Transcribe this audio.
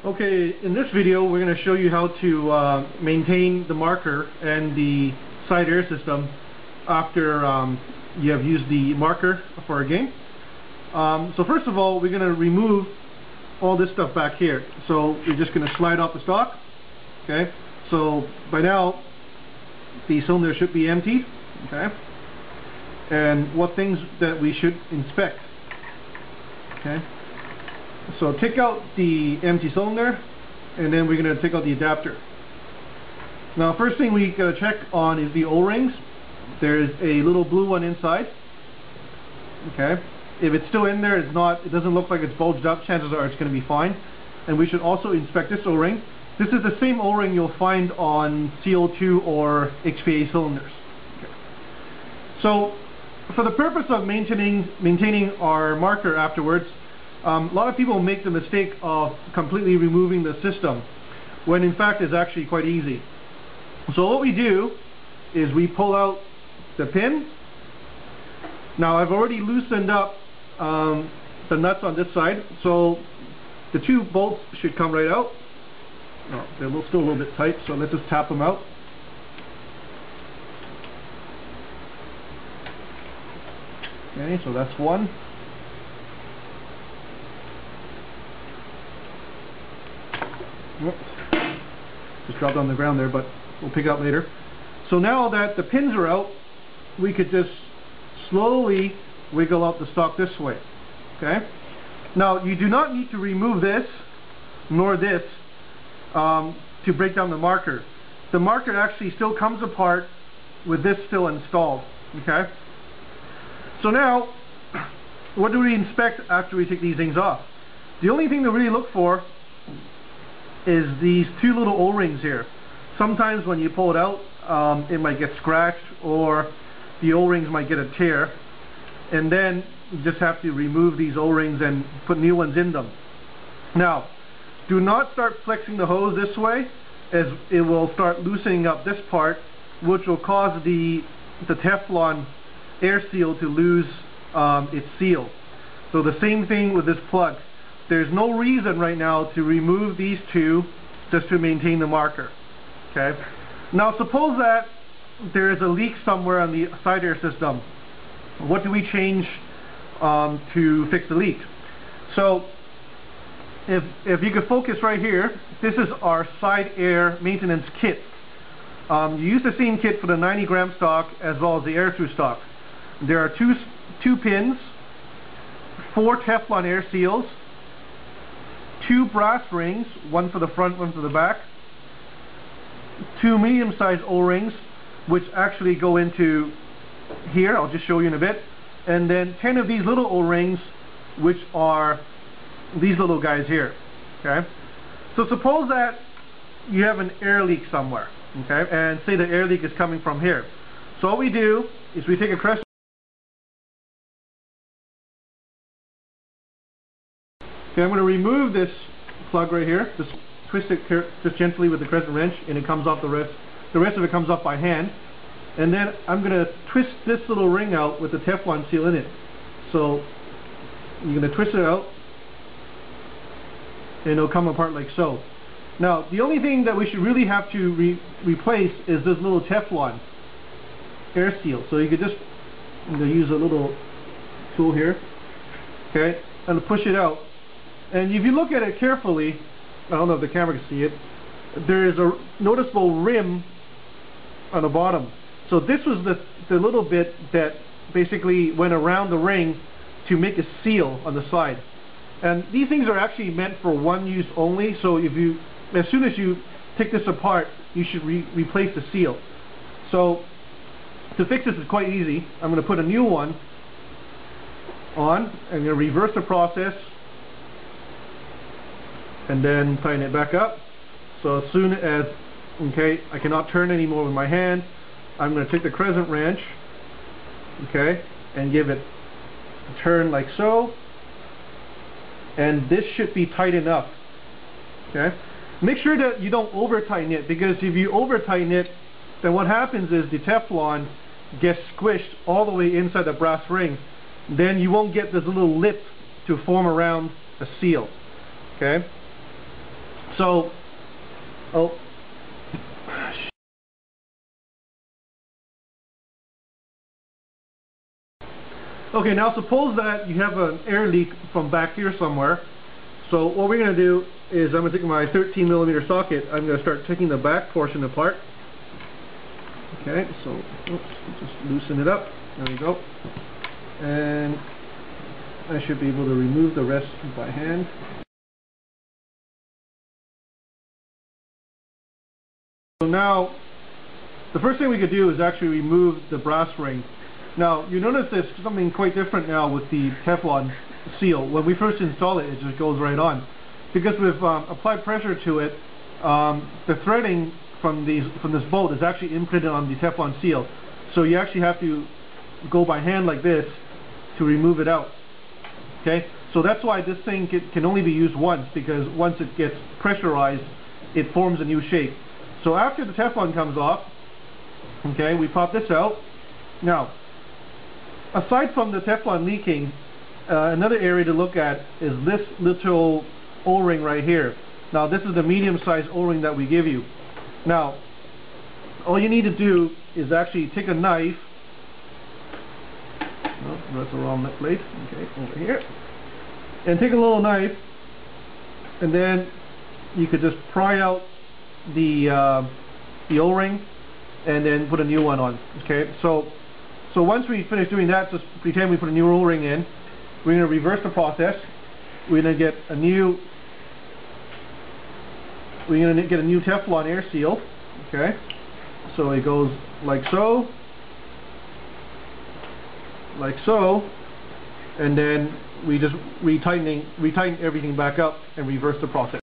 Okay, in this video we're going to show you how to maintain the marker and the side air system after you have used the marker for a game. So first of all, we're going to remove all this stuff back here. So we're just going to slide off the stock. Okay, so by now the cylinder should be empty. Okay, and what things that we should inspect. Okay. So take out the empty cylinder, and then we're going to take out the adapter. Now, first thing we got to check on is the O-rings. There's a little blue one inside. Okay, if it's still in there, it doesn't look like it's bulged up. Chances are it's going to be fine. And we should also inspect this O-ring. This is the same O-ring you'll find on CO2 or XPA cylinders. Okay. So, for the purpose of maintaining our marker afterwards, a lot of people make the mistake of completely removing the system, when in fact it's actually quite easy. So what we do is we pull out the pin. Now I've already loosened up the nuts on this side, so the two bolts should come right out. Oh, they're still a little bit tight, so let's just tap them out. Okay, so that's one. Whoops. Just dropped on the ground there, but we'll pick up later. So now that the pins are out, we could just slowly wiggle out the stock this way. Okay. Now you do not need to remove this nor this to break down the marker. The marker actually still comes apart with this still installed. Okay. So now, what do we inspect after we take these things off? The only thing to really look for is these two little O-rings here. Sometimes when you pull it out, it might get scratched, or the O-rings might get a tear, and then you just have to remove these O-rings and put new ones in them. Now, do not start flexing the hose this way, as it will start loosening up this part, which will cause the Teflon air seal to lose its seal. So the same thing with this plug. There's no reason right now to remove these two just to maintain the marker. Okay. Now suppose that there is a leak somewhere on the side air system. What do we change to fix the leak? So if you could focus right here, this is our side air maintenance kit. You use the same kit for the 90-gram stock as well as the air through stock. There are two pins, 4 Teflon air seals, 2 brass rings, one for the front, one for the back, 2 medium-sized O-rings, which actually go into here, I'll just show you in a bit, and then 10 of these little O-rings, which are these little guys here. Okay, so suppose that you have an air leak somewhere, okay, and say the air leak is coming from here. So what we do is we take a crescent. Okay, I'm going to remove this plug right here. Just twist it just gently with the crescent wrench, and it comes off the rest. The rest of it comes off by hand. And then I'm going to twist this little ring out with the Teflon seal in it. So you're going to twist it out, and it'll come apart like so. Now, the only thing that we should really have to replace is this little Teflon air seal. So you could just, I'm going to use a little tool here, okay, and push it out. And if you look at it carefully, I don't know if the camera can see it, there is a noticeable rim on the bottom. So this was the little bit that basically went around the ring to make a seal on the side. And these things are actually meant for one use only, so as soon as you take this apart, you should replace the seal. So to fix this is quite easy. I'm going to put a new one on. I'm going to reverse the process, and then tighten it back up. So as soon as, okay, I cannot turn anymore with my hand, I'm going to take the crescent wrench, okay, and give it a turn like so, and this should be tight enough. Okay, make sure that you don't over tighten it, because if you over tighten it, then what happens is the Teflon gets squished all the way inside the brass ring. Then you won't get this little lip to form around a seal. Okay. So, okay, now suppose that you have an air leak from back here somewhere. So what we're going to do is I'm going to take my 13mm socket. I'm going to start taking the back portion apart. Okay, so just loosen it up. There we go. And I should be able to remove the rest by hand. So now, the first thing we could do is actually remove the brass ring. Now, you notice there's something quite different now with the Teflon seal. When we first install it, it just goes right on. Because we've applied pressure to it, the threading from this bolt is actually imprinted on the Teflon seal. So you actually have to go by hand like this to remove it out. Okay? So that's why this thing can only be used once, because once it gets pressurized, it forms a new shape. So after the Teflon comes off, okay, we pop this out. Now, aside from the Teflon leaking, another area to look at is this little O-ring right here. Now, this is the medium-sized O-ring that we give you. Now, all you need to do is actually take a knife. Oh, that's the wrong plate. Okay, over here. And take a little knife, and then you could just pry out the O-ring, and then put a new one on. Okay, so once we finish doing that, just pretend we put a new O-ring in. We're going to reverse the process. We're going to get a new Teflon air seal. Okay, so it goes like so, and then we just retighten everything back up and reverse the process.